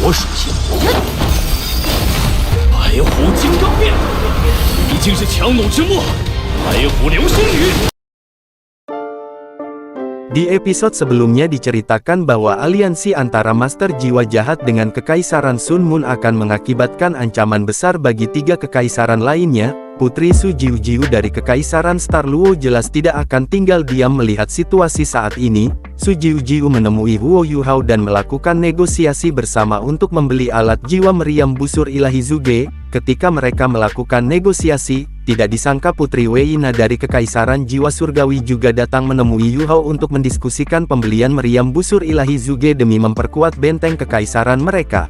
火属性。白虎金刚变，已经是强弩之末，白虎流星雨。 Di episode sebelumnya diceritakan bahwa aliansi antara Master Jiwa Jahat dengan Kekaisaran Sun Moon akan mengakibatkan ancaman besar bagi tiga kekaisaran lainnya. Putri Su Jiu dari Kekaisaran Star Luo jelas tidak akan tinggal diam melihat situasi saat ini. Su Jiu menemui Huo Yuhao dan melakukan negosiasi bersama untuk membeli alat jiwa meriam busur ilahi Zuge. Ketika mereka melakukan negosiasi, tidak disangka Putri Weina dari Kekaisaran Jiwa Surgawi juga datang menemui Yuhao untuk mendiskusikan pembelian meriam busur ilahi Zuge demi memperkuat benteng kekaisaran mereka.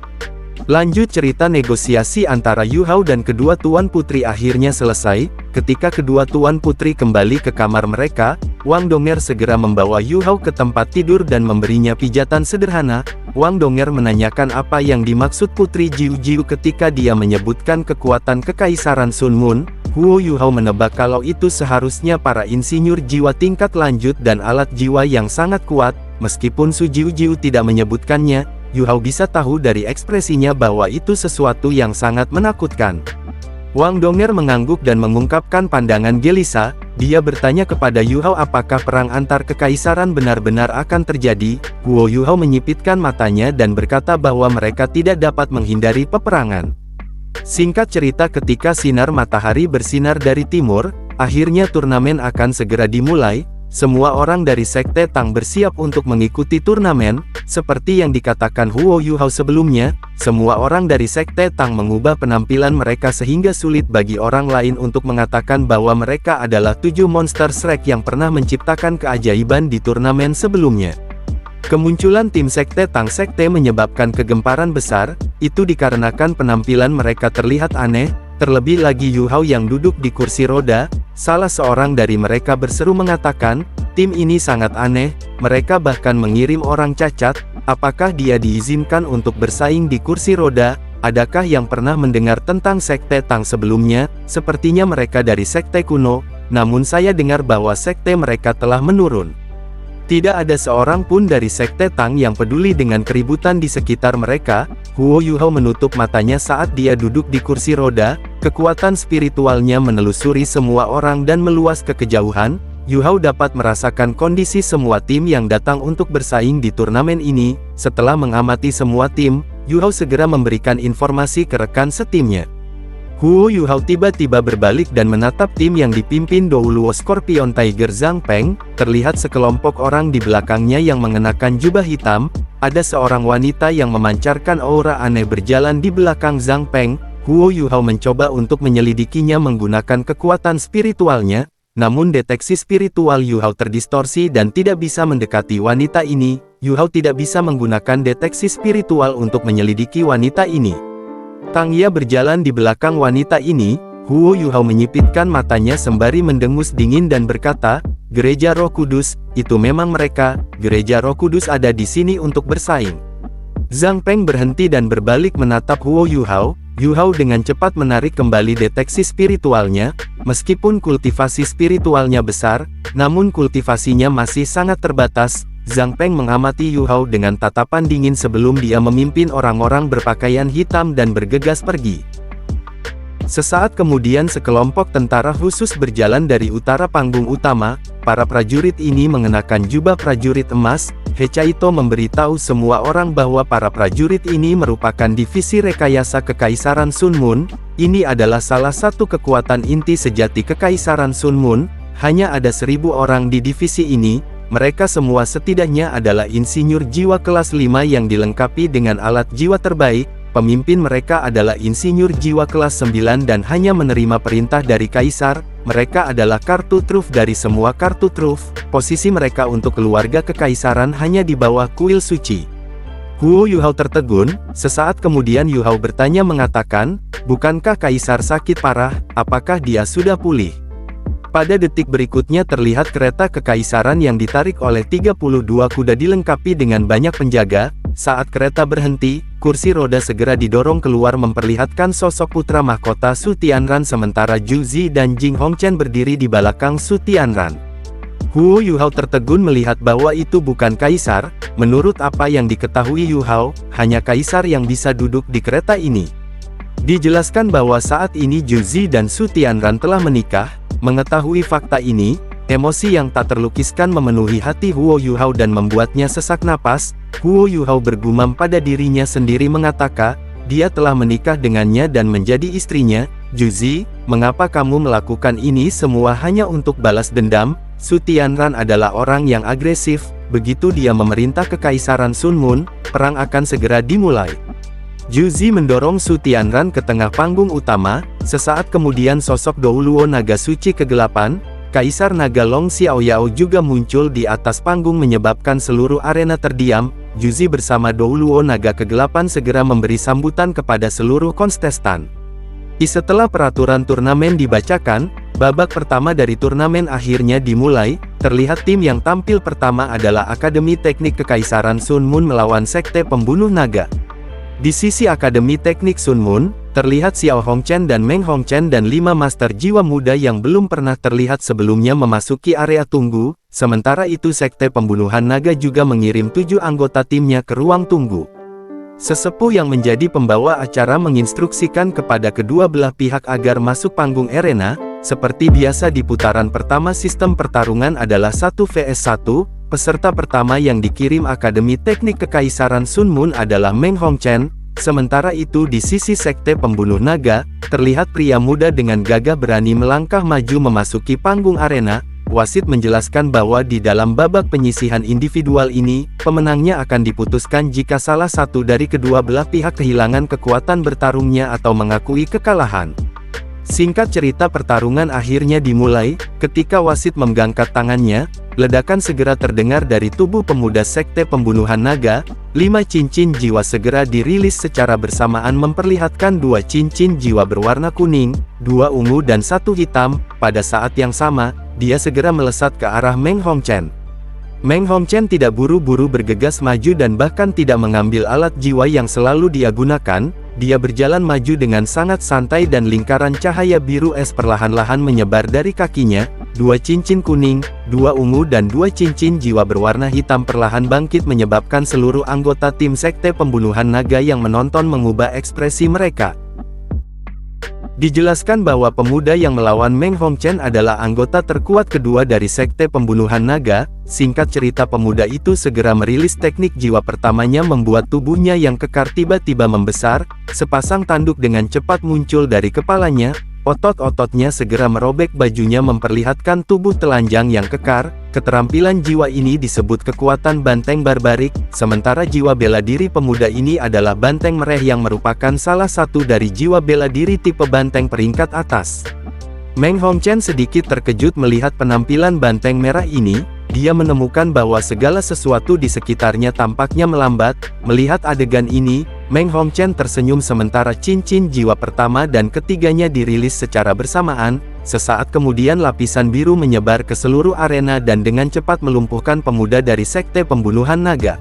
Lanjut cerita negosiasi antara Yuhao dan kedua tuan putri akhirnya selesai. Ketika kedua tuan putri kembali ke kamar mereka, Wang Donger segera membawa Yuhao ke tempat tidur dan memberinya pijatan sederhana. Wang Donger menanyakan apa yang dimaksud Putri Jiu ketika dia menyebutkan kekuatan Kekaisaran Sun Moon. Huo Yuhao menebak kalau itu seharusnya para insinyur jiwa tingkat lanjut dan alat jiwa yang sangat kuat. Meskipun Su Jiu tidak menyebutkannya, Yuhao bisa tahu dari ekspresinya bahwa itu sesuatu yang sangat menakutkan. Wang Donger mengangguk dan mengungkapkan pandangan gelisah. Dia bertanya kepada Yuhao apakah perang antar kekaisaran benar-benar akan terjadi. Huo Yuhao menyipitkan matanya dan berkata bahwa mereka tidak dapat menghindari peperangan. Singkat cerita, ketika sinar matahari bersinar dari timur, akhirnya turnamen akan segera dimulai. Semua orang dari Sekte Tang bersiap untuk mengikuti turnamen. Seperti yang dikatakan Huo Yuhao sebelumnya, semua orang dari Sekte Tang mengubah penampilan mereka sehingga sulit bagi orang lain untuk mengatakan bahwa mereka adalah 7 monster Shrek yang pernah menciptakan keajaiban di turnamen sebelumnya. Kemunculan tim Sekte Tang Sekte menyebabkan kegemparan besar. Itu dikarenakan penampilan mereka terlihat aneh. Terlebih lagi Yuhao yang duduk di kursi roda. Salah seorang dari mereka berseru mengatakan, tim ini sangat aneh, mereka bahkan mengirim orang cacat. Apakah dia diizinkan untuk bersaing di kursi roda? Adakah yang pernah mendengar tentang Sekte Tang sebelumnya? Sepertinya mereka dari Sekte kuno, namun saya dengar bahwa sekte mereka telah menurun. Tidak ada seorang pun dari Sekte Tang yang peduli dengan keributan di sekitar mereka. Huo Yuhao menutup matanya saat dia duduk di kursi roda. Kekuatan spiritualnya menelusuri semua orang dan meluas ke kejauhan. Yuhao dapat merasakan kondisi semua tim yang datang untuk bersaing di turnamen ini. Setelah mengamati semua tim, Yuhao segera memberikan informasi ke rekan setimnya. Huo Yuhao tiba-tiba berbalik dan menatap tim yang dipimpin Douluo Scorpion Tiger Zhang Peng. Terlihat sekelompok orang di belakangnya yang mengenakan jubah hitam. Ada seorang wanita yang memancarkan aura aneh berjalan di belakang Zhang Peng. Huo Yuhao mencoba untuk menyelidikinya menggunakan kekuatan spiritualnya. Namun deteksi spiritual Yuhao terdistorsi dan tidak bisa mendekati wanita ini. Yuhao tidak bisa menggunakan deteksi spiritual untuk menyelidiki wanita ini. Tangya berjalan di belakang wanita ini. Huo Yuhao menyipitkan matanya sembari mendengus dingin dan berkata, Gereja Roh Kudus, itu memang mereka. Gereja Roh Kudus ada di sini untuk bersaing. Zhang Peng berhenti dan berbalik menatap Huo Yuhao. Yuhao dengan cepat menarik kembali deteksi spiritualnya. Meskipun kultivasi spiritualnya besar, namun kultivasinya masih sangat terbatas. Zhang Peng mengamati Yuhao dengan tatapan dingin sebelum dia memimpin orang-orang berpakaian hitam dan bergegas pergi. Sesaat kemudian sekelompok tentara khusus berjalan dari utara panggung utama. Para prajurit ini mengenakan jubah prajurit emas. Hechaito memberitahu semua orang bahwa para prajurit ini merupakan divisi rekayasa Kekaisaran Sun Moon. Ini adalah salah satu kekuatan inti sejati Kekaisaran Sun Moon. Hanya ada 1000 orang di divisi ini. Mereka semua setidaknya adalah insinyur jiwa kelas 5 yang dilengkapi dengan alat jiwa terbaik. Pemimpin mereka adalah insinyur jiwa kelas 9 dan hanya menerima perintah dari kaisar. Mereka adalah kartu truf dari semua kartu truf. Posisi mereka untuk keluarga kekaisaran hanya di bawah kuil suci. Huo Yuhao tertegun. Sesaat kemudian Yuhao bertanya mengatakan, bukankah kaisar sakit parah? Apakah dia sudah pulih? Pada detik berikutnya terlihat kereta kekaisaran yang ditarik oleh 32 kuda dilengkapi dengan banyak penjaga. Saat kereta berhenti, kursi roda segera didorong keluar memperlihatkan sosok putra mahkota Su Tianran sementara Zhu Zi dan Jing Hongchen berdiri di belakang Su Tianran. Huo Yuhao tertegun melihat bahwa itu bukan kaisar. Menurut apa yang diketahui Yuhao, hanya kaisar yang bisa duduk di kereta ini. Dijelaskan bahwa saat ini Zhu Zi dan Su Tianran telah menikah. Mengetahui fakta ini, emosi yang tak terlukiskan memenuhi hati Huo Yuhao dan membuatnya sesak napas. Huo Yuhao bergumam pada dirinya sendiri mengatakan, dia telah menikah dengannya dan menjadi istrinya. Zhu Zi, mengapa kamu melakukan ini semua hanya untuk balas dendam? Su Tianran adalah orang yang agresif. Begitu dia memerintah kekaisaran Sun Mun, perang akan segera dimulai. Zhu Zi mendorong Su Tianran ke tengah panggung utama. Sesaat kemudian sosok Douluo Naga Suci Kegelapan, Kaisar Naga Long Xiaoyao juga muncul di atas panggung menyebabkan seluruh arena terdiam. Zhu Zi bersama Douluo Naga Kegelapan segera memberi sambutan kepada seluruh kontestan. Setelah peraturan turnamen dibacakan, babak pertama dari turnamen akhirnya dimulai. Terlihat tim yang tampil pertama adalah Akademi Teknik Kekaisaran Sun Mun melawan Sekte Pembunuh Naga. Di sisi Akademi Teknik Sun Mun, terlihat Xiao Hongchen dan Meng Hongchen dan 5 master jiwa muda yang belum pernah terlihat sebelumnya memasuki area tunggu. Sementara itu Sekte Pembunuhan Naga juga mengirim 7 anggota timnya ke ruang tunggu. Sesepuh yang menjadi pembawa acara menginstruksikan kepada kedua belah pihak agar masuk panggung arena. Seperti biasa di putaran pertama sistem pertarungan adalah 1 vs 1. Peserta pertama yang dikirim Akademi Teknik Kekaisaran Sun Mun adalah Meng Hongchen. Sementara itu di sisi Sekte Pembunuh Naga, terlihat pria muda dengan gagah berani melangkah maju memasuki panggung arena. Wasit menjelaskan bahwa di dalam babak penyisihan individual ini, pemenangnya akan diputuskan jika salah satu dari kedua belah pihak kehilangan kekuatan bertarungnya atau mengakui kekalahan. Singkat cerita, pertarungan akhirnya dimulai. Ketika wasit menggangkat tangannya, ledakan segera terdengar dari tubuh pemuda Sekte Pembunuhan Naga. 5 cincin jiwa segera dirilis secara bersamaan memperlihatkan 2 cincin jiwa berwarna kuning, 2 ungu dan 1 hitam. Pada saat yang sama, dia segera melesat ke arah Meng Hongchen. Meng Hongchen tidak buru-buru bergegas maju dan bahkan tidak mengambil alat jiwa yang selalu dia gunakan. Dia berjalan maju dengan sangat santai dan lingkaran cahaya biru es perlahan-lahan menyebar dari kakinya. 2 cincin kuning, 2 ungu dan 2 cincin jiwa berwarna hitam perlahan bangkit menyebabkan seluruh anggota tim Sekte Pembunuhan Naga yang menonton mengubah ekspresi mereka. Dijelaskan bahwa pemuda yang melawan Meng Hongchen adalah anggota terkuat kedua dari Sekte Pembunuhan Naga. Singkat cerita, pemuda itu segera merilis teknik jiwa pertamanya membuat tubuhnya yang kekar tiba-tiba membesar. Sepasang tanduk dengan cepat muncul dari kepalanya. Otot-ototnya segera merobek bajunya memperlihatkan tubuh telanjang yang kekar. Keterampilan jiwa ini disebut kekuatan banteng barbarik. Sementara jiwa bela diri pemuda ini adalah banteng mereh yang merupakan salah satu dari jiwa bela diri tipe banteng peringkat atas. Meng Hongchen sedikit terkejut melihat penampilan banteng merah ini. Dia menemukan bahwa segala sesuatu di sekitarnya tampaknya melambat. Melihat adegan ini, Meng Hongchen tersenyum sementara cincin jiwa pertama dan ketiganya dirilis secara bersamaan. Sesaat kemudian lapisan biru menyebar ke seluruh arena dan dengan cepat melumpuhkan pemuda dari Sekte Pembunuhan Naga.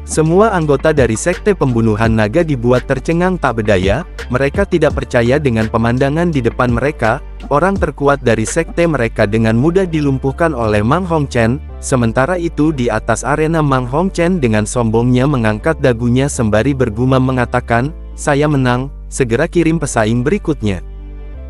Semua anggota dari Sekte Pembunuhan Naga dibuat tercengang tak berdaya. Mereka tidak percaya dengan pemandangan di depan mereka. Orang terkuat dari sekte mereka dengan mudah dilumpuhkan oleh Meng Hongchen. Sementara itu di atas arena, Meng Hongchen dengan sombongnya mengangkat dagunya sembari bergumam mengatakan, "Saya menang, segera kirim pesaing berikutnya."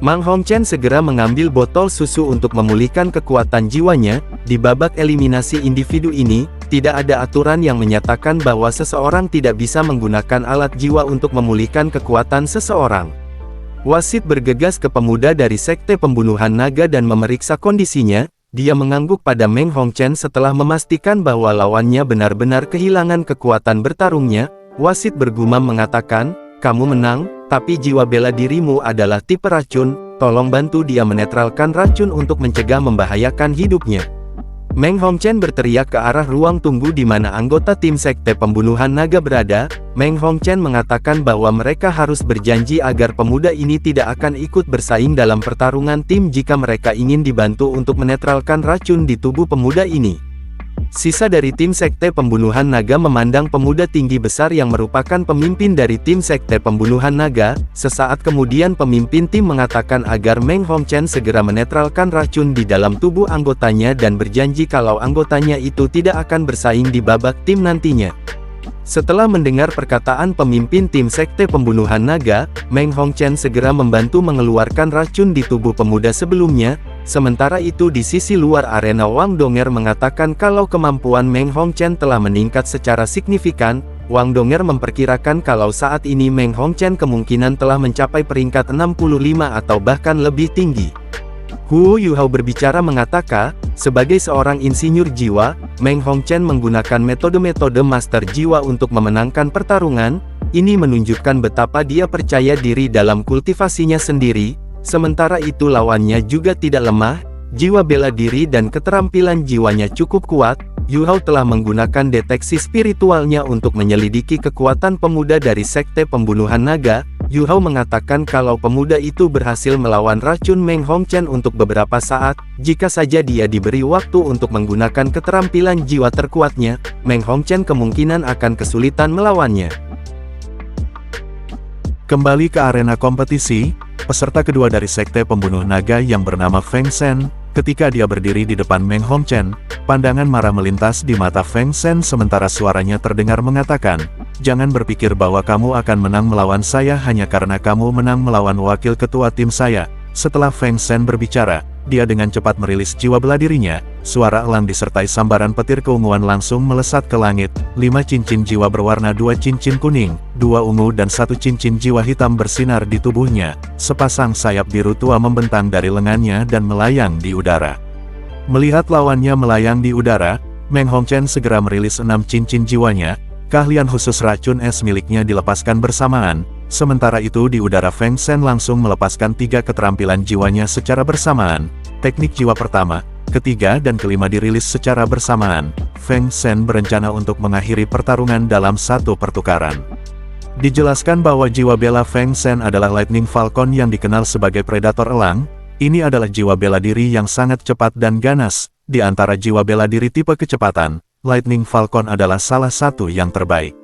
Meng Hongchen segera mengambil botol susu untuk memulihkan kekuatan jiwanya. Di babak eliminasi individu ini, tidak ada aturan yang menyatakan bahwa seseorang tidak bisa menggunakan alat jiwa untuk memulihkan kekuatan seseorang. Wasit bergegas ke pemuda dari Sekte Pembunuhan Naga dan memeriksa kondisinya. Dia mengangguk pada Meng Hongchen setelah memastikan bahwa lawannya benar-benar kehilangan kekuatan bertarungnya. Wasit bergumam mengatakan, "Kamu menang, tapi jiwa bela dirimu adalah tipe racun. Tolong bantu dia menetralkan racun untuk mencegah membahayakan hidupnya." Meng Hongchen berteriak ke arah ruang tunggu di mana anggota tim Sekte Pembunuhan Naga berada. Meng Hongchen mengatakan bahwa mereka harus berjanji agar pemuda ini tidak akan ikut bersaing dalam pertarungan tim jika mereka ingin dibantu untuk menetralkan racun di tubuh pemuda ini. Sisa dari tim Sekte Pembunuhan Naga memandang pemuda tinggi besar yang merupakan pemimpin dari tim Sekte Pembunuhan Naga. Sesaat kemudian pemimpin tim mengatakan agar Meng Hongchen segera menetralkan racun di dalam tubuh anggotanya dan berjanji kalau anggotanya itu tidak akan bersaing di babak tim nantinya. Setelah mendengar perkataan pemimpin tim Sekte Pembunuhan Naga, Meng Hongchen segera membantu mengeluarkan racun di tubuh pemuda sebelumnya. Sementara itu di sisi luar arena, Wang Donger mengatakan kalau kemampuan Meng Hongchen telah meningkat secara signifikan. Wang Donger memperkirakan kalau saat ini Meng Hongchen kemungkinan telah mencapai peringkat 65 atau bahkan lebih tinggi. Huo Yuhao berbicara mengatakan, sebagai seorang insinyur jiwa, Meng Hongchen menggunakan metode-metode master jiwa untuk memenangkan pertarungan. Ini menunjukkan betapa dia percaya diri dalam kultivasinya sendiri. Sementara itu lawannya juga tidak lemah, jiwa bela diri dan keterampilan jiwanya cukup kuat. Yuhao telah menggunakan deteksi spiritualnya untuk menyelidiki kekuatan pemuda dari Sekte Pembunuhan Naga. Yuhao mengatakan kalau pemuda itu berhasil melawan racun Meng Hongchen untuk beberapa saat. Jika saja dia diberi waktu untuk menggunakan keterampilan jiwa terkuatnya, Meng Hongchen kemungkinan akan kesulitan melawannya. Kembali ke arena kompetisi, peserta kedua dari Sekte Pembunuh Naga yang bernama Feng Shen, ketika dia berdiri di depan Meng Hongchen, pandangan marah melintas di mata Feng Shen sementara suaranya terdengar mengatakan, "Jangan berpikir bahwa kamu akan menang melawan saya hanya karena kamu menang melawan wakil ketua tim saya." Setelah Feng Shen berbicara, dia dengan cepat merilis jiwa bela dirinya. Suara elang disertai sambaran petir keunguan langsung melesat ke langit. 5 cincin jiwa berwarna 2 cincin kuning, 2 ungu dan 1 cincin jiwa hitam bersinar di tubuhnya. Sepasang sayap biru tua membentang dari lengannya dan melayang di udara. Melihat lawannya melayang di udara, Meng Hongchen segera merilis 6 cincin jiwanya. Keahlian khusus racun es miliknya dilepaskan bersamaan. Sementara itu di udara Feng Shen langsung melepaskan 3 keterampilan jiwanya secara bersamaan. Teknik jiwa pertama, ketiga dan kelima dirilis secara bersamaan. Feng Shen berencana untuk mengakhiri pertarungan dalam satu pertukaran. Dijelaskan bahwa jiwa bela Feng Shen adalah Lightning Falcon yang dikenal sebagai predator elang. Ini adalah jiwa bela diri yang sangat cepat dan ganas. Di antara jiwa bela diri tipe kecepatan, Lightning Falcon adalah salah satu yang terbaik.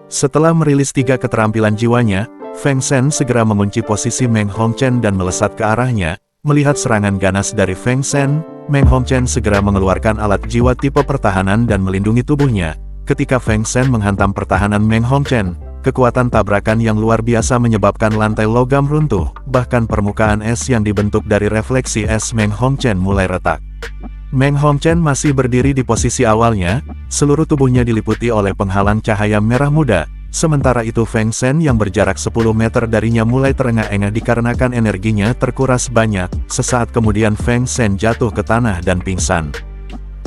Setelah merilis 3 keterampilan jiwanya, Feng Shen segera mengunci posisi Meng Hongchen dan melesat ke arahnya. Melihat serangan ganas dari Feng Shen, Meng Hongchen segera mengeluarkan alat jiwa tipe pertahanan dan melindungi tubuhnya. Ketika Feng Shen menghantam pertahanan Meng Hongchen, kekuatan tabrakan yang luar biasa menyebabkan lantai logam runtuh, bahkan permukaan es yang dibentuk dari refleksi es Meng Hongchen mulai retak. Meng Hongchen masih berdiri di posisi awalnya, seluruh tubuhnya diliputi oleh penghalang cahaya merah muda. Sementara itu Feng Shen yang berjarak 10 meter darinya mulai terengah-engah dikarenakan energinya terkuras banyak. Sesaat kemudian Feng Shen jatuh ke tanah dan pingsan.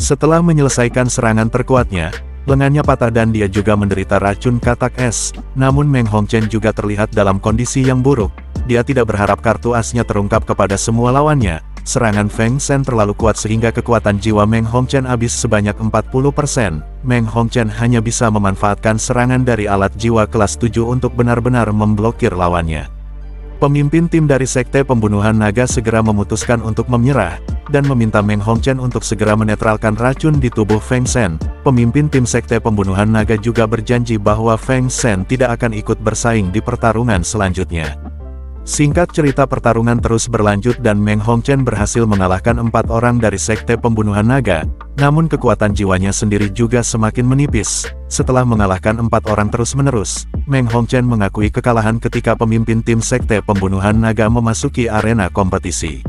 Setelah menyelesaikan serangan terkuatnya, lengannya patah dan dia juga menderita racun katak es. Namun Meng Hongchen juga terlihat dalam kondisi yang buruk. Dia tidak berharap kartu asnya terungkap kepada semua lawannya. Serangan Feng Shen terlalu kuat sehingga kekuatan jiwa Meng Hongchen habis sebanyak 40%. Meng Hongchen hanya bisa memanfaatkan serangan dari alat jiwa kelas 7 untuk benar-benar memblokir lawannya. Pemimpin tim dari Sekte Pembunuhan Naga segera memutuskan untuk menyerah, dan meminta Meng Hongchen untuk segera menetralkan racun di tubuh Feng Shen. Pemimpin tim Sekte Pembunuhan Naga juga berjanji bahwa Feng Shen tidak akan ikut bersaing di pertarungan selanjutnya. Singkat cerita, pertarungan terus berlanjut dan Meng Hongchen berhasil mengalahkan 4 orang dari Sekte Pembunuhan Naga, namun kekuatan jiwanya sendiri juga semakin menipis. Setelah mengalahkan 4 orang terus-menerus, Meng Hongchen mengakui kekalahan ketika pemimpin tim Sekte Pembunuhan Naga memasuki arena kompetisi.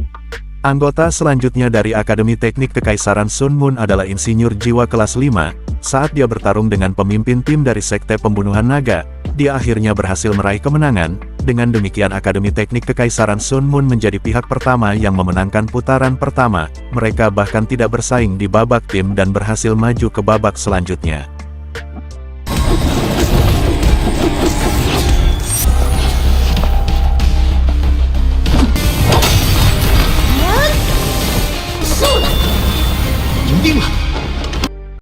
Anggota selanjutnya dari Akademi Teknik Kekaisaran Sun Moon adalah insinyur jiwa kelas 5. Saat dia bertarung dengan pemimpin tim dari Sekte Pembunuhan Naga, dia akhirnya berhasil meraih kemenangan. Dengan demikian Akademi Teknik Kekaisaran Sun Moon menjadi pihak pertama yang memenangkan putaran pertama. Mereka bahkan tidak bersaing di babak tim dan berhasil maju ke babak selanjutnya.